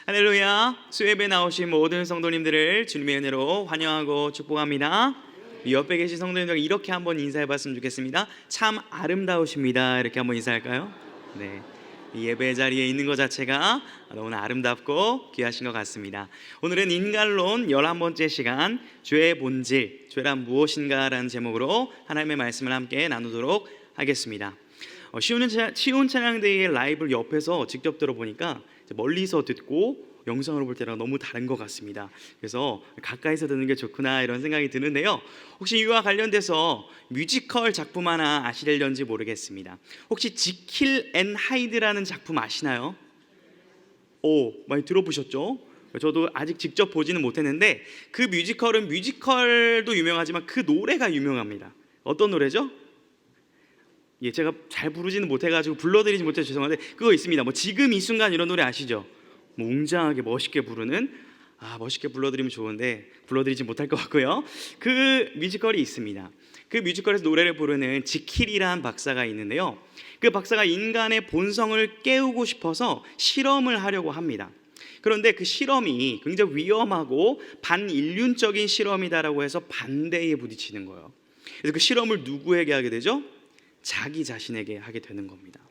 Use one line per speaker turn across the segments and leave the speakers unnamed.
할렐루야. 수예배 나오신 모든 성도님들을 주님의 은혜로 환영하고 축복합니다. 이 옆에 계신 성도님들 이렇게 한번 인사해봤으면 좋겠습니다. 참 아름다우십니다. 이렇게 한번 인사할까요? 네. 이 예배 자리에 있는 것 자체가 너무나 아름답고 귀하신 것 같습니다. 오늘은 인간론 11번째 시간, 죄의 본질, 죄란 무엇인가 라는 제목으로 하나님의 말씀을 함께 나누도록 하겠습니다. 시온 찬양대회의 라이브를 옆에서 직접 들어보니까 멀리서 듣고 영상으로 볼 때랑 너무 다른 것 같습니다. 그래서 가까이서 듣는 게 좋구나 이런 생각이 드는데요. 혹시 이와 관련돼서 뮤지컬 작품 하나 아시려는지 모르겠습니다. 혹시 지킬 앤 하이드라는 작품 아시나요? 많이 들어보셨죠? 저도 아직 직접 보지는 못했는데 그 뮤지컬도 유명하지만 그 노래가 유명합니다. 어떤 노래죠? 제가 잘 부르지는 못해가지고 불러드리지 못해서 죄송한데 그거 있습니다. 지금 이 순간 이런 노래 아시죠? 웅장하게 멋있게 부르는, 멋있게 불러드리면 좋은데 불러드리지 못할 것 같고요. 그 뮤지컬이 있습니다. 그 뮤지컬에서 노래를 부르는 지킬이라는 박사가 있는데요. 그 박사가 인간의 본성을 깨우고 싶어서 실험을 하려고 합니다. 그런데 그 실험이 굉장히 위험하고 반인륜적인 실험이다라고 해서 반대에 부딪히는 거예요. 그래서 그 실험을 누구에게 하게 되죠? 자기 자신에게 하게 되는 겁니다.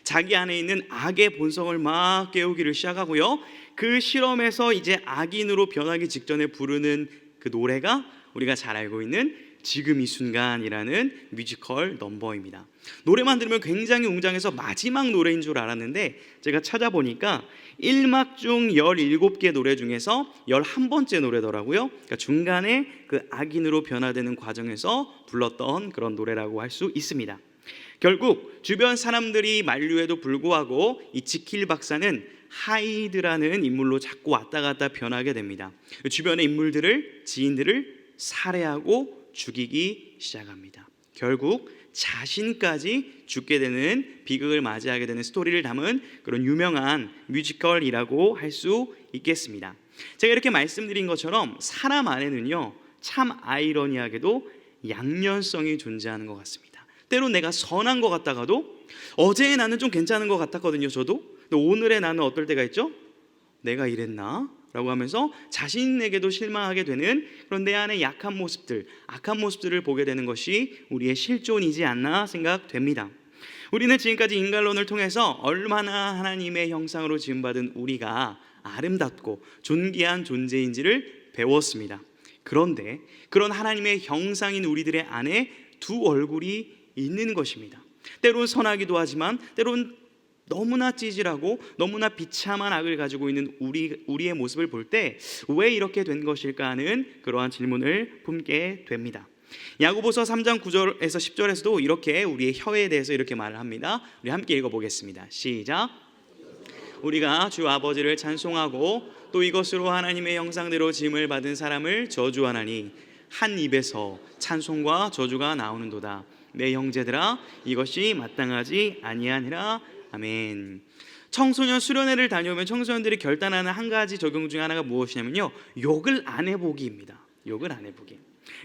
자기 안에 있는 악의 본성을 막 깨우기를 시작하고요. 그 실험에서 이제 악인으로 변하기 직전에 부르는 그 노래가 우리가 잘 알고 있는 지금 이 순간이라는 뮤지컬 넘버입니다. 노래만 들으면 굉장히 웅장해서 마지막 노래인 줄 알았는데 제가 찾아보니까 1막 중 17개 노래 중에서 11번째 노래더라고요. 그러니까 중간에 그 악인으로 변화되는 과정에서 불렀던 그런 노래라고 할 수 있습니다. 결국 주변 사람들이 만류에도 불구하고 이 지킬 박사는 하이드라는 인물로 자꾸 왔다 갔다 변하게 됩니다. 주변의 지인들을 살해하고 죽이기 시작합니다. 결국 자신까지 죽게 되는 비극을 맞이하게 되는 스토리를 담은 그런 유명한 뮤지컬이라고 할 수 있겠습니다. 제가 이렇게 말씀드린 것처럼 사람 안에는요 참 아이러니하게도 양면성이 존재하는 것 같습니다. 때로 내가 선한 것 같다가도 어제의 나는 좀 괜찮은 것 같았거든요. 저도. 근데 오늘의 나는 어떨 때가 있죠? 내가 이랬나? 라고 하면서 자신에게도 실망하게 되는 그런 내 안의 약한 모습들, 악한 모습들을 보게 되는 것이 우리의 실존이지 않나 생각됩니다. 우리는 지금까지 인간론을 통해서 얼마나 하나님의 형상으로 지음받은 우리가 아름답고 존귀한 존재인지를 배웠습니다. 그런데 그런 하나님의 형상인 우리들의 안에 두 얼굴이 있는 것입니다. 때론 선하기도 하지만 때론 너무나 찌질하고 너무나 비참한 악을 가지고 있는 우리의 모습을 볼 때 왜 이렇게 된 것일까 하는 그러한 질문을 품게 됩니다. 야고보서 3장 9절에서 10절에서도 이렇게 우리의 혀에 대해서 이렇게 말을 합니다. 우리 함께 읽어보겠습니다. 시작. 우리가 주 아버지를 찬송하고 또 이것으로 하나님의 형상대로 지음을 받은 사람을 저주하나니 한 입에서 찬송과 저주가 나오는도다. 내 형제들아 이것이 마땅하지 아니하니라. 아멘. 청소년 수련회를 다녀오면 청소년들이 결단하는 한 가지 적용 중에 하나가 무엇이냐면요 욕을 안 해보기입니다. 욕을 안 해보기.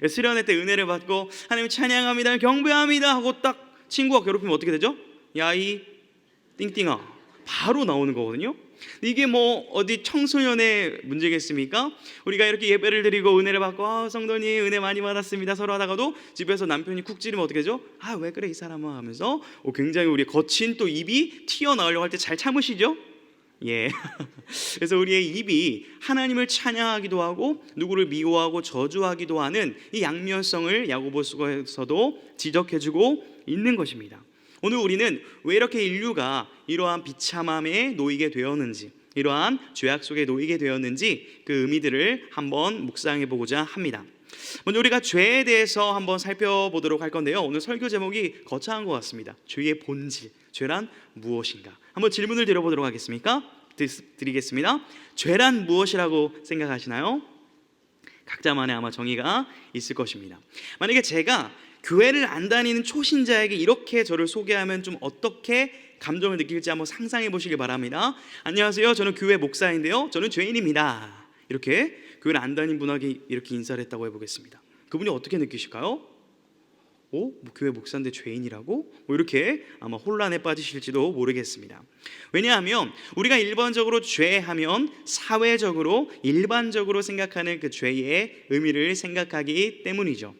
수련회 때 은혜를 받고 하나님 찬양합니다 경배합니다 하고 딱 친구가 괴롭히면 어떻게 되죠? 야 이 띵띵아 바로 나오는 거거든요. 이게 어디 청소년의 문제겠습니까? 우리가 이렇게 예배를 드리고 은혜를 받고 성도님 은혜 많이 받았습니다 서로 하다가도 집에서 남편이 쿡 찌르면 어떻게 되죠? 왜 그래 이 사람아 하면서 굉장히 우리 거친 또 입이 튀어나오려고 할 때 잘 참으시죠? 그래서 우리의 입이 하나님을 찬양하기도 하고 누구를 미워하고 저주하기도 하는 이 양면성을 야고보서도 지적해주고 있는 것입니다. 오늘 우리는 왜 이렇게 인류가 이러한 비참함에 놓이게 되었는지, 이러한 죄악 속에 놓이게 되었는지 그 의미들을 한번 묵상해 보고자 합니다. 먼저 우리가 죄에 대해서 한번 살펴보도록 할 건데요. 오늘 설교 제목이 거창한 것 같습니다. 죄의 본질, 죄란 무엇인가? 한번 질문을 드려보도록 하겠습니까? 드리겠습니다. 죄란 무엇이라고 생각하시나요? 각자만의 아마 정의가 있을 것입니다. 만약에 제가 교회를 안 다니는 초신자에게 이렇게 저를 소개하면 좀 어떻게 감정을 느낄지 한번 상상해 보시기 바랍니다. 안녕하세요. 저는 교회 목사인데요. 저는 죄인입니다. 이렇게 교회를 안 다닌 분에게 이렇게 인사를 했다고 해보겠습니다. 그분이 어떻게 느끼실까요? 뭐 교회 목사인데 죄인이라고? 뭐 이렇게 아마 혼란에 빠지실지도 모르겠습니다. 왜냐하면 우리가 일반적으로 죄하면 사회적으로 일반적으로 생각하는 그 죄의 의미를 생각하기 때문이죠.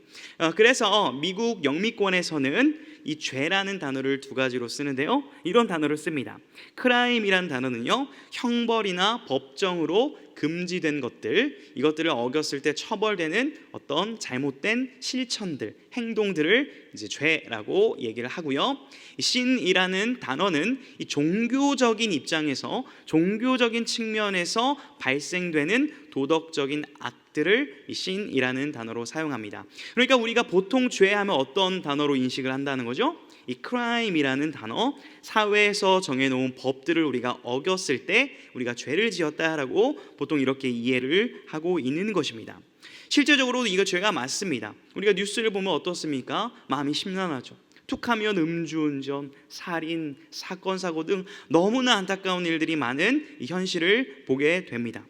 그래서 미국 영미권에서는 이 죄라는 단어를 두 가지로 쓰는데요, 이런 단어를 씁니다. 크라임이라는 단어는요, 형벌이나 법정으로 금지된 것들, 이것들을 어겼을 때 처벌되는 어떤 잘못된 실천들, 행동들을 이제 죄라고 얘기를 하고요. 신이라는 단어는 이 종교적인 입장에서, 종교적인 측면에서 발생되는 도덕적인 악들을 이 신이라는 단어로 사용합니다. 그러니까 우리가 보통 죄하면 어떤 단어로 인식을 한다는 거죠? 이 crime이라는 단어, 사회에서 정해놓은 법들을 우리가 어겼을 때 우리가 죄를 지었다라고 보통 이렇게 이해를 하고 있는 것입니다. 실제적으로도 이거 죄가 맞습니다. 우리가 뉴스를 보면 어떻습니까? 마음이 심란하죠. 툭하면 음주운전, 살인, 사건, 사고 등 너무나 안타까운 일들이 많은 이 현실을 보게 됩니다.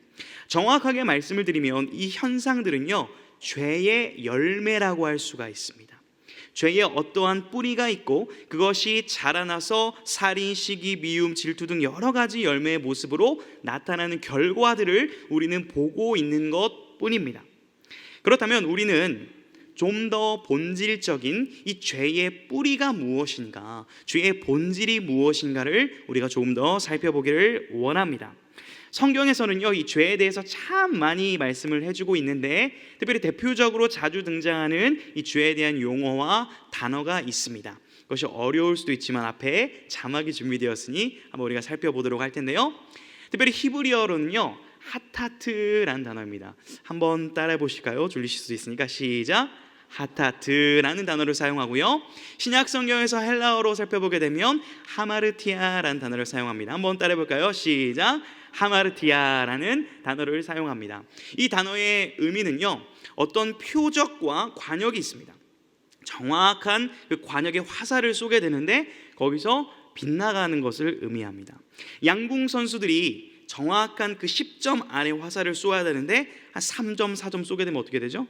정확하게 말씀을 드리면 이 현상들은요, 죄의 열매라고 할 수가 있습니다. 죄의 어떠한 뿌리가 있고 그것이 자라나서 살인, 시기, 미움, 질투 등 여러 가지 열매의 모습으로 나타나는 결과들을 우리는 보고 있는 것뿐입니다. 그렇다면 우리는 좀 더 본질적인 이 죄의 뿌리가 무엇인가, 죄의 본질이 무엇인가를 우리가 조금 더 살펴보기를 원합니다. 성경에서는요, 이 죄에 대해서 참 많이 말씀을 해주고 있는데, 특별히 대표적으로 자주 등장하는 이 죄에 대한 용어와 단어가 있습니다. 그것이 어려울 수도 있지만 앞에 자막이 준비되었으니 한번 우리가 살펴보도록 할 텐데요, 특별히 히브리어로는요, 하타트라는 단어입니다. 한번 따라해 보실까요? 졸리실 수 있으니까 시작. 하타트라는 단어를 사용하고요, 신약 성경에서 헬라어로 살펴보게 되면 하마르티아라는 단어를 사용합니다. 한번 따라해 볼까요? 시작. 하마르티아라는 단어를 사용합니다. 이 단어의 의미는요, 어떤 표적과 관역이 있습니다. 정확한 그 관역에 화살을 쏘게 되는데 거기서 빗나가는 것을 의미합니다. 양궁 선수들이 정확한 그 10점 안에 화살을 쏘아야 되는데 한 3점, 4점 쏘게 되면 어떻게 되죠?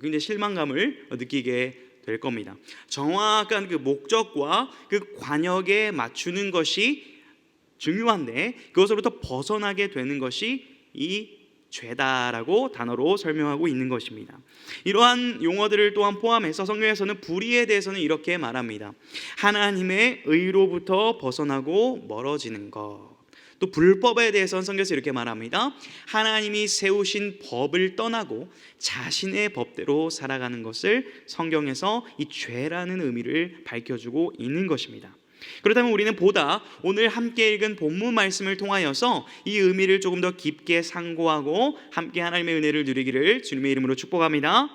굉장히 실망감을 느끼게 될 겁니다. 정확한 그 목적과 그 관역에 맞추는 것이 중요한데 그것으로부터 벗어나게 되는 것이 이 죄다라고 단어로 설명하고 있는 것입니다. 이러한 용어들을 또한 포함해서 성경에서는 불의에 대해서는 이렇게 말합니다. 하나님의 의로부터 벗어나고 멀어지는 것. 또 불법에 대해서는 성경에서 이렇게 말합니다. 하나님이 세우신 법을 떠나고 자신의 법대로 살아가는 것을 성경에서 이 죄라는 의미를 밝혀주고 있는 것입니다. 그렇다면 우리는 보다 오늘 함께 읽은 본문 말씀을 통하여서 이 의미를 조금 더 깊게 상고하고 함께 하나님의 은혜를 누리기를 주님의 이름으로 축복합니다.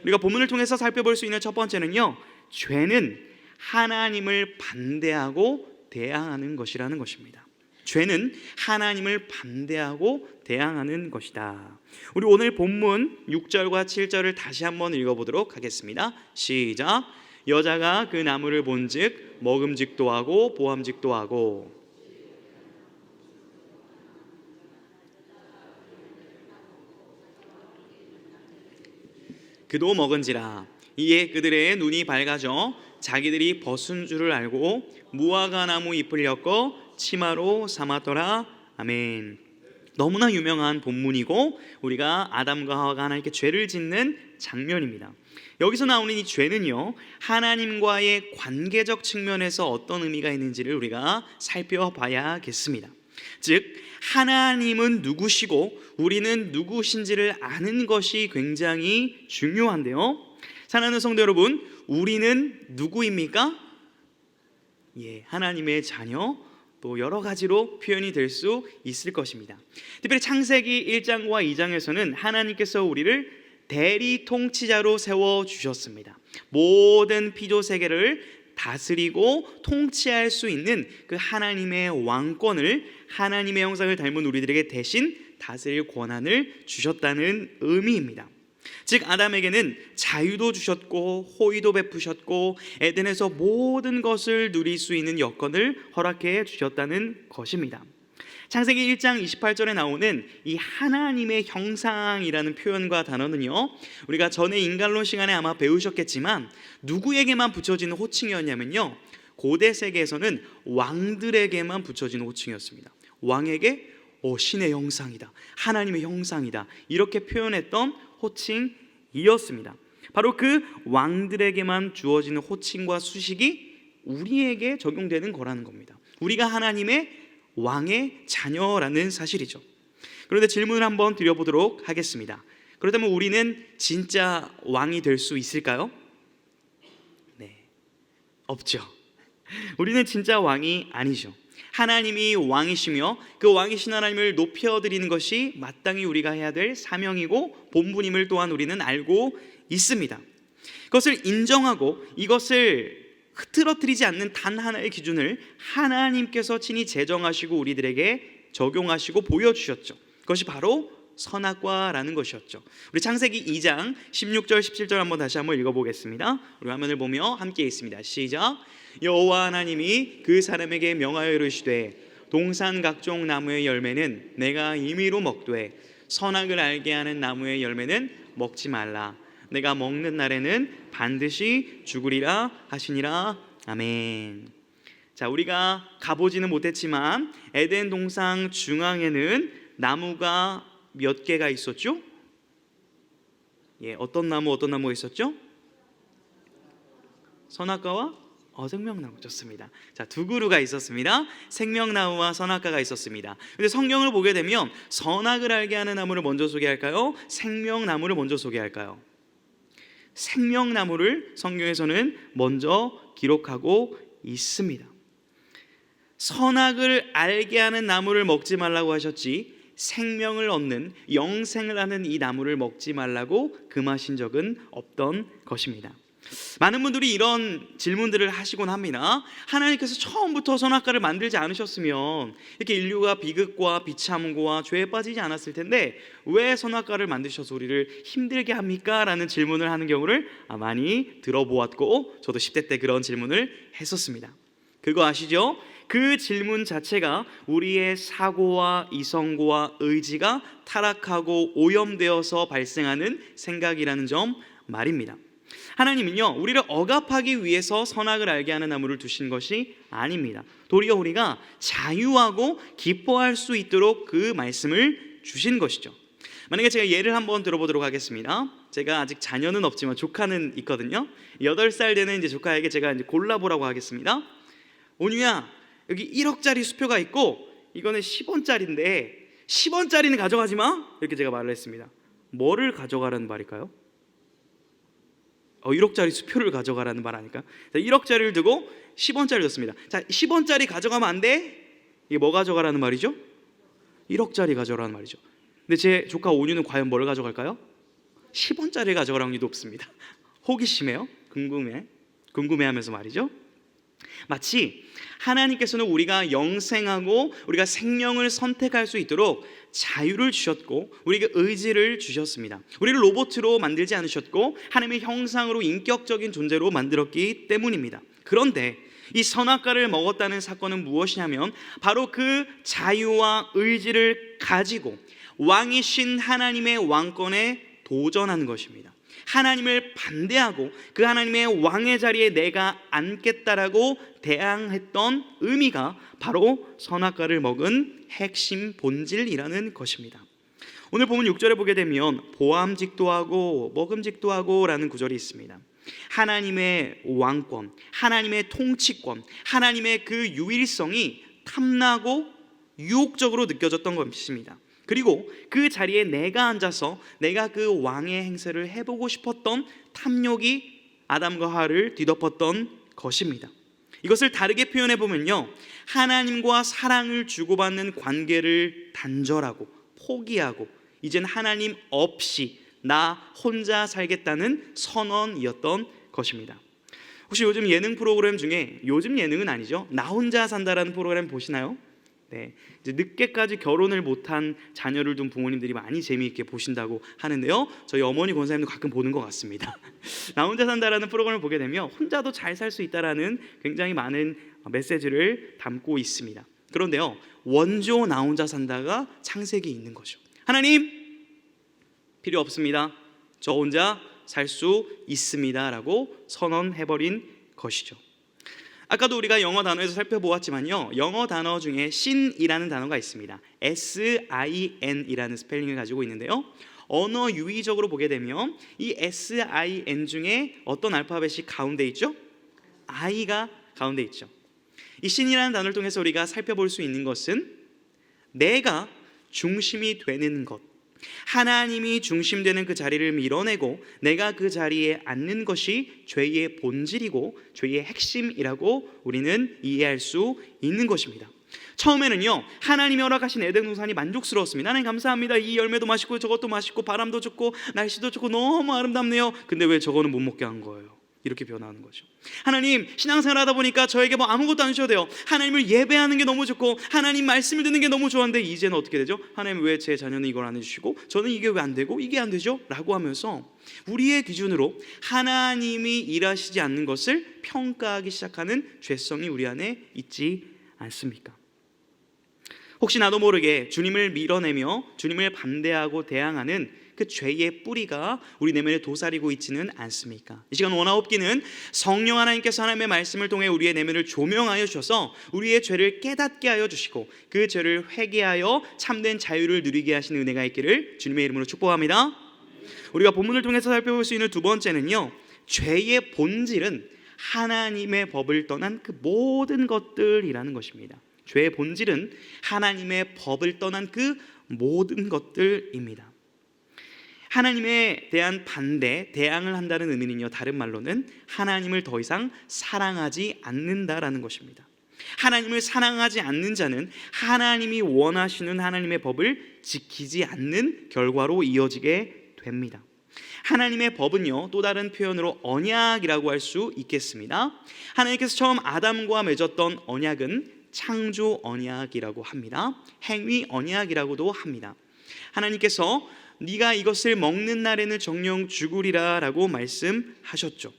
우리가 본문을 통해서 살펴볼 수 있는 첫 번째는요, 죄는 하나님을 반대하고 대항하는 것이라는 것입니다. 죄는 하나님을 반대하고 대항하는 것이다. 우리 오늘 본문 6절과 7절을 다시 한번 읽어보도록 하겠습니다. 시작. 여자가 그 나무를 본즉 먹음직도 하고 보암직도 하고. 그도 먹은지라. 이에 그들의 눈이 밝아져 자기들이 벗은 줄을 알고 무화과 나무 잎을 엮어 치마로 삼았더라. 아멘. 너무나 유명한 본문이고 우리가 아담과 하와가 하나님께 죄를 짓는 장면입니다. 여기서 나오는 이 죄는요, 하나님과의 관계적 측면에서 어떤 의미가 있는지를 우리가 살펴봐야겠습니다. 즉 하나님은 누구시고 우리는 누구신지를 아는 것이 굉장히 중요한데요, 사랑하는 성도 여러분, 우리는 누구입니까? 하나님의 자녀, 또 여러 가지로 표현이 될 수 있을 것입니다. 특별히 창세기 1장과 2장에서는 하나님께서 우리를 대리 통치자로 세워주셨습니다. 모든 피조 세계를 다스리고 통치할 수 있는 그 하나님의 왕권을, 하나님의 형상을 닮은 우리들에게 대신 다스릴 권한을 주셨다는 의미입니다. 즉 아담에게는 자유도 주셨고 호의도 베푸셨고 에덴에서 모든 것을 누릴 수 있는 여건을 허락해 주셨다는 것입니다. 창세기 1장 28절에 나오는 이 하나님의 형상이라는 표현과 단어는요, 우리가 전에 인간론 시간에 아마 배우셨겠지만 누구에게만 붙여지는 호칭이었냐면요, 고대 세계에서는 왕들에게만 붙여지는 호칭이었습니다. 왕에게 신의 형상이다, 하나님의 형상이다, 이렇게 표현했던 호칭이었습니다. 바로 그 왕들에게만 주어지는 호칭과 수식이 우리에게 적용되는 거라는 겁니다. 우리가 하나님의 왕의 자녀라는 사실이죠. 그런데 질문을 한번 드려보도록 하겠습니다. 그렇다면 우리는 진짜 왕이 될 수 있을까요? 네, 없죠. 우리는 진짜 왕이 아니죠. 하나님이 왕이시며 그 왕이신 하나님을 높여드리는 것이 마땅히 우리가 해야 될 사명이고 본분임을 또한 우리는 알고 있습니다. 그것을 인정하고 이것을 흐트러뜨리지 않는 단 하나의 기준을 하나님께서 친히 제정하시고 우리들에게 적용하시고 보여주셨죠. 그것이 바로 선악과라는 것이었죠. 우리 창세기 2장 16절 17절 한번 다시 한번 읽어보겠습니다. 우리 화면을 보며 함께 읽습니다. 시작. 여호와 하나님이 그 사람에게 명하여 이르시되 동산 각종 나무의 열매는 내가 임의로 먹되 선악을 알게 하는 나무의 열매는 먹지 말라. 내가 먹는 날에는 반드시 죽으리라 하시니라. 아멘. 자, 우리가 가보지는 못했지만 에덴 동산 중앙에는 나무가 몇 개가 있었죠? 어떤 나무가 있었죠? 선악과와 생명나무. 좋습니다. 자, 두 그루가 있었습니다. 생명나무와 선악과가 있었습니다. 근데 성경을 보게 되면 선악을 알게 하는 나무를 먼저 소개할까요? 생명나무를 먼저 소개할까요? 생명나무를 성경에서는 먼저 기록하고 있습니다. 선악을 알게 하는 나무를 먹지 말라고 하셨지 생명을 얻는 영생을 하는 이 나무를 먹지 말라고 금하신 적은 없던 것입니다. 많은 분들이 이런 질문들을 하시곤 합니다. 하나님께서 처음부터 선악과를 만들지 않으셨으면 이렇게 인류가 비극과 비참과 죄에 빠지지 않았을 텐데 왜 선악과를 만드셔서 우리를 힘들게 합니까? 라는 질문을 하는 경우를 많이 들어보았고 저도 10대 때 그런 질문을 했었습니다. 그거 아시죠? 그 질문 자체가 우리의 사고와 이성과 의지가 타락하고 오염되어서 발생하는 생각이라는 점 말입니다. 하나님은요, 우리를 억압하기 위해서 선악을 알게 하는 나무를 두신 것이 아닙니다. 도리어 우리가 자유하고 기뻐할 수 있도록 그 말씀을 주신 것이죠. 만약에 제가 예를 한번 들어보도록 하겠습니다. 제가 아직 자녀는 없지만 조카는 있거든요. 8살 되는 이제 조카에게 제가 이제 골라보라고 하겠습니다. 온유야, 여기 1억짜리 수표가 있고 이거는 10원짜리인데 10원짜리는 가져가지 마, 이렇게 제가 말을 했습니다. 뭐를 가져가라는 말일까요? 1억짜리 수표를 가져가라는 말 아닐까? 1억짜리를 두고 10원짜리를 줬습니다. 자, 10원짜리 가져가면 안 돼? 이게 뭐 가져가라는 말이죠? 1억짜리 가져가라는 말이죠. 근데 제 조카 온유는 과연 뭘 가져갈까요? 10원짜리를 가져갈 확률이 높습니다. 호기심해요. 궁금해하면서 말이죠. 마치 하나님께서는 우리가 영생하고 우리가 생명을 선택할 수 있도록 자유를 주셨고 우리에게 의지를 주셨습니다. 우리를 로봇으로 만들지 않으셨고 하나님의 형상으로 인격적인 존재로 만들었기 때문입니다. 그런데 이 선악과를 먹었다는 사건은 무엇이냐면 바로 그 자유와 의지를 가지고 왕이신 하나님의 왕권에 도전한 것입니다. 하나님을 반대하고 그 하나님의 왕의 자리에 내가 앉겠다라고 대항했던 의미가 바로 선악과를 먹은 핵심 본질이라는 것입니다. 오늘 보면 6절에 보게 되면 보암직도 하고 먹음직도 하고 라는 구절이 있습니다. 하나님의 왕권, 하나님의 통치권, 하나님의 그 유일성이 탐나고 유혹적으로 느껴졌던 것입니다. 그리고 그 자리에 내가 앉아서 내가 그 왕의 행세를 해보고 싶었던 탐욕이 아담과 하와를 뒤덮었던 것입니다. 이것을 다르게 표현해 보면요, 하나님과 사랑을 주고받는 관계를 단절하고 포기하고 이젠 하나님 없이 나 혼자 살겠다는 선언이었던 것입니다. 혹시 요즘 예능 프로그램 중에, 요즘 예능은 아니죠, 나 혼자 산다라는 프로그램 보시나요? 네, 이제 늦게까지 결혼을 못한 자녀를 둔 부모님들이 많이 재미있게 보신다고 하는데요, 저희 어머니 권사님도 가끔 보는 것 같습니다. 나 혼자 산다라는 프로그램을 보게 되면 혼자도 잘 살 수 있다라는 굉장히 많은 메시지를 담고 있습니다. 그런데요, 원조 나 혼자 산다가 창세기에 있는 거죠. 하나님 필요 없습니다. 저 혼자 살 수 있습니다 라고 선언해버린 것이죠. 아까도 우리가 영어 단어에서 살펴보았지만요, 영어 단어 중에 sin이라는 단어가 있습니다. S-I-N이라는 스펠링을 가지고 있는데요, 언어 유의적으로 보게 되면 이 S-I-N 중에 어떤 알파벳이 가운데 있죠? I가 가운데 있죠. 이 sin이라는 단어를 통해서 우리가 살펴볼 수 있는 것은 내가 중심이 되는 것, 하나님이 중심되는 그 자리를 밀어내고 내가 그 자리에 앉는 것이 죄의 본질이고 죄의 핵심이라고 우리는 이해할 수 있는 것입니다. 처음에는요, 하나님이 허락하신 에덴 동산이 만족스러웠습니다. 하나님 감사합니다. 이 열매도 맛있고 저것도 맛있고 바람도 좋고 날씨도 좋고 너무 아름답네요. 근데 왜 저거는 못 먹게 한 거예요? 이렇게 변화하는 거죠. 하나님, 신앙생활 하다 보니까 저에게 뭐 아무것도 안 주셔도 돼요. 하나님을 예배하는 게 너무 좋고 하나님 말씀을 듣는 게 너무 좋았는데 이제는 어떻게 되죠? 하나님, 왜 제 자녀는 이걸 안 해주시고 저는 이게 왜 안 되고 이게 안 되죠? 라고 하면서 우리의 기준으로 하나님이 일하시지 않는 것을 평가하기 시작하는 죄성이 우리 안에 있지 않습니까? 혹시 나도 모르게 주님을 밀어내며 주님을 반대하고 대항하는 그 죄의 뿌리가 우리 내면에 도사리고 있지는 않습니까? 이 시간 원하옵기는 성령 하나님께서 하나님의 말씀을 통해 우리의 내면을 조명하여 주셔서 우리의 죄를 깨닫게 하여 주시고 그 죄를 회개하여 참된 자유를 누리게 하시는 은혜가 있기를 주님의 이름으로 축복합니다. 우리가 본문을 통해서 살펴볼 수 있는 두 번째는요, 죄의 본질은 하나님의 법을 떠난 그 모든 것들이라는 것입니다. 죄의 본질은 하나님의 법을 떠난 그 모든 것들입니다. 하나님에 대한 반대, 대항을 한다는 의미는요, 다른 말로는 하나님을 더 이상 사랑하지 않는다라는 것입니다. 하나님을 사랑하지 않는 자는 하나님이 원하시는 하나님의 법을 지키지 않는 결과로 이어지게 됩니다. 하나님의 법은요, 또 다른 표현으로 언약이라고 할 수 있겠습니다. 하나님께서 처음 아담과 맺었던 언약은 창조 언약이라고 합니다. 행위 언약이라고도 합니다. 하나님께서 네가 이것을 먹는 날에는 정령 죽으리라 라고 말씀하셨죠.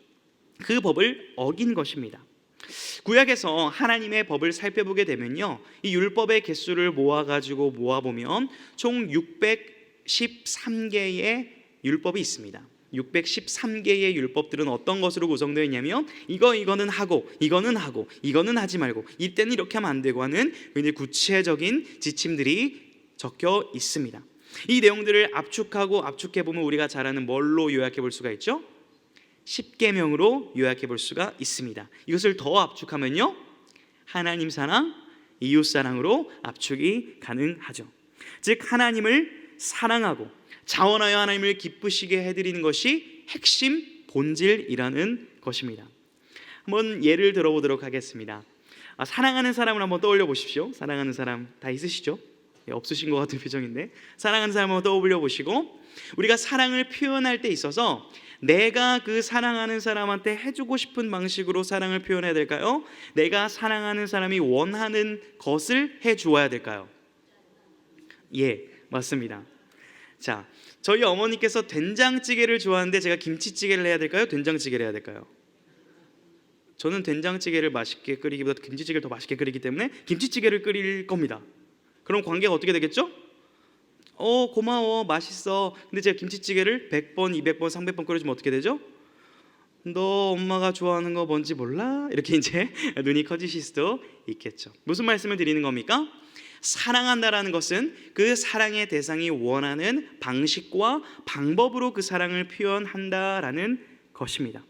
그 법을 어긴 것입니다. 구약에서 하나님의 법을 살펴보게 되면요, 이 율법의 개수를 모아보면 총 613개의 율법이 있습니다. 613개의 율법들은 어떤 것으로 구성되어 있냐면 이거는 하고 이거는 하고 이거는 하지 말고 이때는 이렇게 하면 안 되고 하는 굉장히 구체적인 지침들이 적혀 있습니다. 이 내용들을 압축해보면 우리가 잘 아는 뭘로 요약해 볼 수가 있죠? 10계명으로 요약해 볼 수가 있습니다. 이것을 더 압축하면요, 하나님 사랑, 이웃 사랑으로 압축이 가능하죠. 즉 하나님을 사랑하고 자원하여 하나님을 기쁘시게 해드리는 것이 핵심 본질이라는 것입니다. 한번 예를 들어보도록 하겠습니다. 사랑하는 사람을 한번 떠올려 보십시오. 사랑하는 사람 다 있으시죠? 없으신 것 같은 표정인데, 사랑하는 사람을 한번 떠올려 보시고, 우리가 사랑을 표현할 때 있어서 내가 그 사랑하는 사람한테 해주고 싶은 방식으로 사랑을 표현해야 될까요? 내가 사랑하는 사람이 원하는 것을 해주어야 될까요? 예, 맞습니다. 자, 저희 어머니께서 된장찌개를 좋아하는데 제가 김치찌개를 해야 될까요? 된장찌개를 해야 될까요? 저는 된장찌개를 맛있게 끓이기보다 김치찌개를 더 맛있게 끓이기 때문에 김치찌개를 끓일 겁니다. 그럼 관계가 어떻게 되겠죠? 고마워, 맛있어. 근데 제가 김치찌개를 100번, 200번, 300번 끓여주면 어떻게 되죠? 너 엄마가 좋아하는 거 뭔지 몰라? 이렇게 이제 눈이 커지실 수도 있겠죠. 무슨 말씀을 드리는 겁니까? 사랑한다라는 것은 그 사랑의 대상이 원하는 방식과 방법으로 그 사랑을 표현한다라는 것입니다.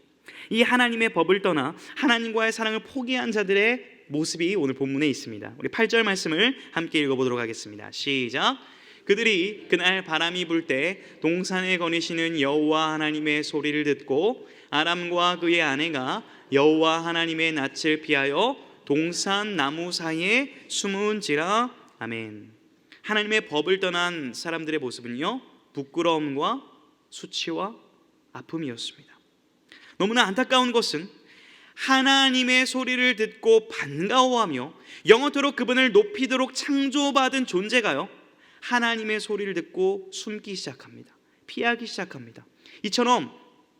이 하나님의 법을 떠나 하나님과의 사랑을 포기한 자들의 모습이 오늘 본문에 있습니다. 우리 8절 말씀을 함께 읽어보도록 하겠습니다. 시작. 그들이 그날 바람이 불 때 동산에 거니시는 여호와 하나님의 소리를 듣고 아람과 그의 아내가 여호와 하나님의 낯을 피하여 동산 나무 사이에 숨은지라. 아멘. 하나님의 법을 떠난 사람들의 모습은요, 부끄러움과 수치와 아픔이었습니다. 너무나 안타까운 것은 하나님의 소리를 듣고 반가워하며 영원토록 그분을 높이도록 창조받은 존재가요, 하나님의 소리를 듣고 숨기 시작합니다. 피하기 시작합니다. 이처럼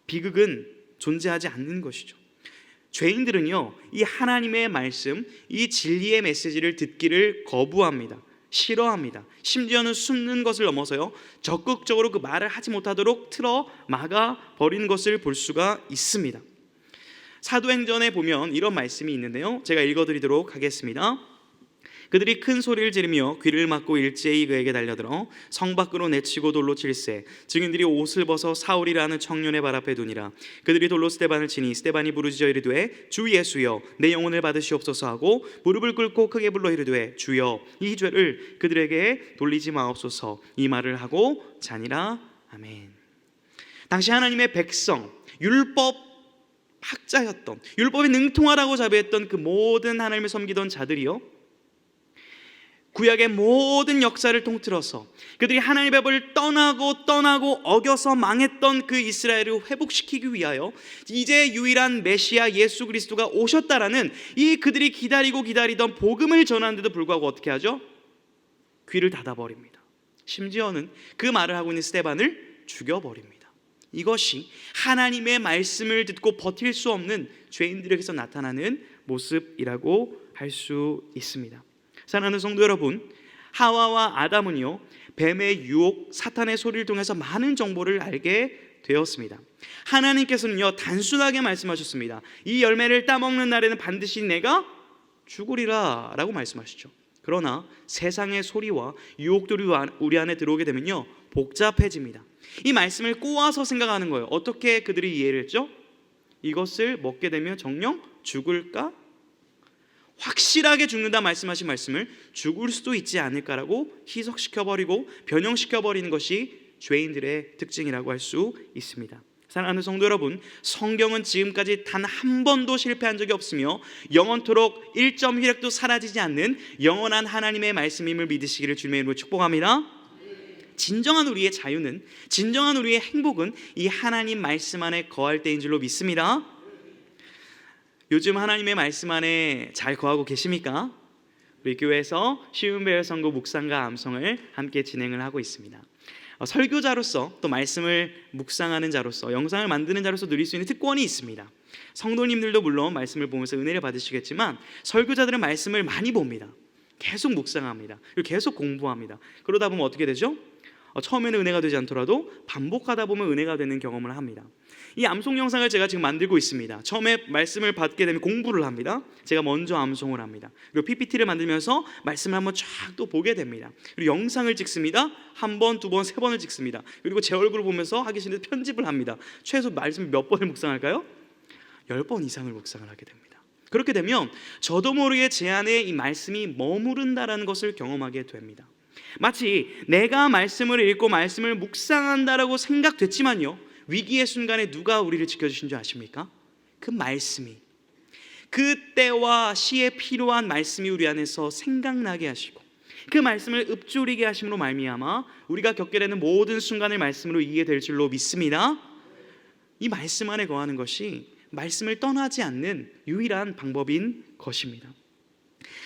비극은 존재하지 않는 것이죠. 죄인들은요, 이 하나님의 말씀, 이 진리의 메시지를 듣기를 거부합니다. 싫어합니다. 심지어는 숨는 것을 넘어서요, 적극적으로 그 말을 하지 못하도록 틀어 막아 버리는 것을 볼 수가 있습니다. 사도행전에 보면 이런 말씀이 있는데요, 제가 읽어드리도록 하겠습니다. 그들이 큰 소리를 지르며 귀를 막고 일제히 그에게 달려들어 성 밖으로 내치고 돌로 칠세. 증인들이 옷을 벗어 사울이라는 청년의 발 앞에 두니라. 그들이 돌로 스데반을 치니 스데반이 부르짖어 이르되 주 예수여 내 영혼을 받으시옵소서 하고 무릎을 꿇고 크게 불러 이르되 주여 이 죄를 그들에게 돌리지 마옵소서. 이 말을 하고 자니라. 아멘. 당시 하나님의 백성, 율법 학자였던, 율법에 능통하라고 자부했던 그 모든 하나님을 섬기던 자들이요, 구약의 모든 역사를 통틀어서 그들이 하나님의 법을 떠나고 어겨서 망했던 그 이스라엘을 회복시키기 위하여 이제 유일한 메시아 예수 그리스도가 오셨다라는 이 그들이 기다리던 복음을 전하는데도 불구하고 어떻게 하죠? 귀를 닫아버립니다. 심지어는 그 말을 하고 있는 스데반을 죽여버립니다. 이것이 하나님의 말씀을 듣고 버틸 수 없는 죄인들에게서 나타나는 모습이라고 할 수 있습니다. 사랑하는 성도 여러분, 하와와 아담은요, 뱀의 유혹, 사탄의 소리를 통해서 많은 정보를 알게 되었습니다. 하나님께서는요, 단순하게 말씀하셨습니다. 이 열매를 따먹는 날에는 반드시 내가 죽으리라 라고 말씀하시죠. 그러나 세상의 소리와 유혹들이 우리 안에 들어오게 되면요, 복잡해집니다. 이 말씀을 꼬아서 생각하는 거예요. 어떻게 그들이 이해를 했죠? 이것을 먹게 되면 정녕 죽을까? 확실하게 죽는다 말씀하신 말씀을 죽을 수도 있지 않을까라고 희석시켜버리고 변형시켜버리는 것이 죄인들의 특징이라고 할 수 있습니다. 사랑하는 성도 여러분, 성경은 지금까지 단 한 번도 실패한 적이 없으며 영원토록 1점 휘력도 사라지지 않는 영원한 하나님의 말씀임을 믿으시기를 주님의 이름으로 축복합니다. 진정한 우리의 자유는, 진정한 우리의 행복은 이 하나님 말씀 안에 거할 때인 줄로 믿습니다. 요즘 하나님의 말씀 안에 잘 거하고 계십니까? 우리 교회에서 쉬운배열 선고 묵상과 암송을 함께 진행을 하고 있습니다. 설교자로서 또 말씀을 묵상하는 자로서 영상을 만드는 자로서 누릴 수 있는 특권이 있습니다. 성도님들도 물론 말씀을 보면서 은혜를 받으시겠지만 설교자들은 말씀을 많이 봅니다. 계속 묵상합니다. 그리고 계속 공부합니다. 그러다 보면 어떻게 되죠? 처음에는 은혜가 되지 않더라도 반복하다 보면 은혜가 되는 경험을 합니다. 이 암송 영상을 제가 지금 만들고 있습니다. 처음에 말씀을 받게 되면 공부를 합니다. 제가 먼저 암송을 합니다. 그리고 PPT를 만들면서 말씀을 한번 쫙 또 보게 됩니다. 그리고 영상을 찍습니다. 한 번, 두 번, 세 번을 찍습니다. 그리고 제 얼굴을 보면서 하기 싫은데 편집을 합니다. 최소 말씀을 몇 번을 묵상할까요? 10번 이상을 묵상을 하게 됩니다. 그렇게 되면 저도 모르게 제 안에 이 말씀이 머무른다라는 것을 경험하게 됩니다. 마치 내가 말씀을 읽고 말씀을 묵상한다라고 생각됐지만요, 위기의 순간에 누가 우리를 지켜주신 줄 아십니까? 그 말씀이, 그 때와 시에 필요한 말씀이 우리 안에서 생각나게 하시고 그 말씀을 읊조리게 하심으로 말미암아 우리가 겪게 되는 모든 순간을 말씀으로 이기게 될 줄로 믿습니다. 이 말씀 안에 거하는 것이 말씀을 떠나지 않는 유일한 방법인 것입니다.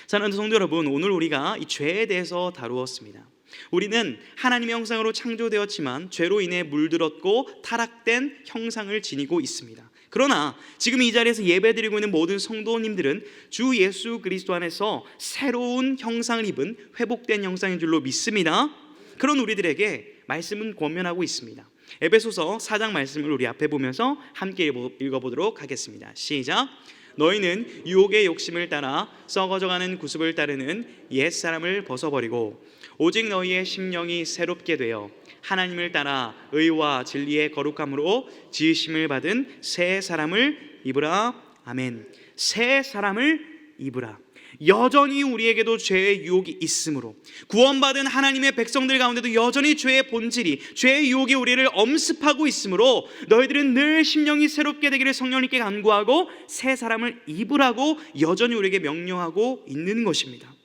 사랑하는 성도 여러분, 오늘 우리가 이 죄에 대해서 다루었습니다. 우리는 하나님의 형상으로 창조되었지만 죄로 인해 물들었고 타락된 형상을 지니고 있습니다. 그러나 지금 이 자리에서 예배드리고 있는 모든 성도님들은 주 예수 그리스도 안에서 새로운 형상을 입은 회복된 형상인 줄로 믿습니다. 그런 우리들에게 말씀은 권면하고 있습니다. 에베소서 4장 말씀을 우리 앞에 보면서 함께 읽어보도록 하겠습니다. 시작. 너희는 유혹의 욕심을 따라 썩어져가는 구습을 따르는 옛사람을 벗어버리고 오직 너희의 심령이 새롭게 되어 하나님을 따라 의와 진리의 거룩함으로 지으심을 받은 새 사람을 입으라. 아멘. 새 사람을 입으라. 여전히 우리에게도 죄의 유혹이 있으므로 구원받은 하나님의 백성들 가운데도 여전히 죄의 본질이, 죄의 유혹이 우리를 엄습하고 있으므로 너희들은 늘 심령이 새롭게 되기를 성령님께 간구하고 새 사람을 입으라고 여전히 우리에게 명령하고 있는 것입니다.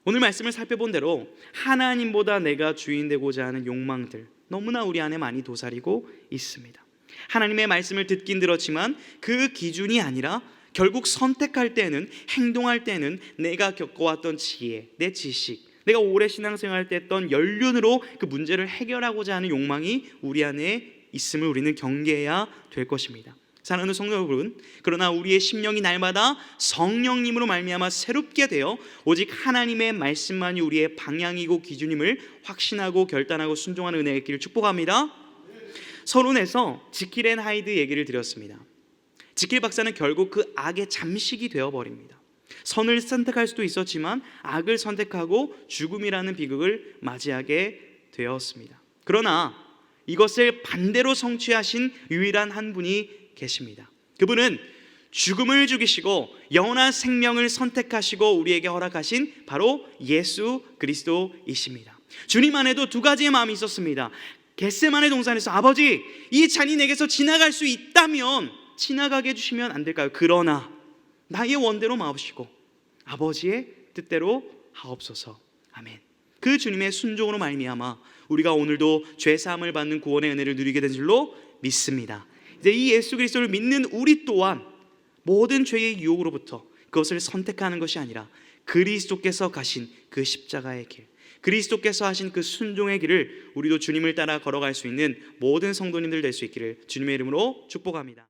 오늘 말씀을 살펴본 대로 하나님보다 내가 주인 되고자 하는 욕망들 너무나 우리 안에 많이 도사리고 있습니다. 하나님의 말씀을 듣긴 들었지만 그 기준이 아니라 결국 선택할 때는, 행동할 때는 내가 겪어왔던 지혜, 내 지식, 내가 오래 신앙생활 때 했던 연륜으로 그 문제를 해결하고자 하는 욕망이 우리 안에 있음을 우리는 경계해야 될 것입니다. 사랑하는 성도 여러분, 그러나 우리의 심령이 날마다 성령님으로 말미암아 새롭게 되어 오직 하나님의 말씀만이 우리의 방향이고 기준임을 확신하고 결단하고 순종하는 은혜가 있기를 축복합니다. 서론에서 지킬 앤 하이드 얘기를 드렸습니다. 지킬 박사는 결국 그 악의 잠식이 되어버립니다. 선을 선택할 수도 있었지만 악을 선택하고 죽음이라는 비극을 맞이하게 되었습니다. 그러나 이것을 반대로 성취하신 유일한 한 분이 계십니다. 그분은 죽음을 죽이시고 영원한 생명을 선택하시고 우리에게 허락하신 바로 예수 그리스도이십니다. 주님 안에도 두 가지의 마음이 있었습니다. 겟세마네 동산에서 아버지, 이 잔이 내게서 지나갈 수 있다면 지나가게 해주시면 안 될까요? 그러나 나의 원대로 마옵시고 아버지의 뜻대로 하옵소서. 아멘. 그 주님의 순종으로 말미암아 우리가 오늘도 죄사함을 받는 구원의 은혜를 누리게 된 줄로 믿습니다. 이제 이 예수 그리스도를 믿는 우리 또한 모든 죄의 유혹으로부터 그것을 선택하는 것이 아니라 그리스도께서 가신 그 십자가의 길, 그리스도께서 하신 그 순종의 길을 우리도 주님을 따라 걸어갈 수 있는 모든 성도님들 될 수 있기를 주님의 이름으로 축복합니다.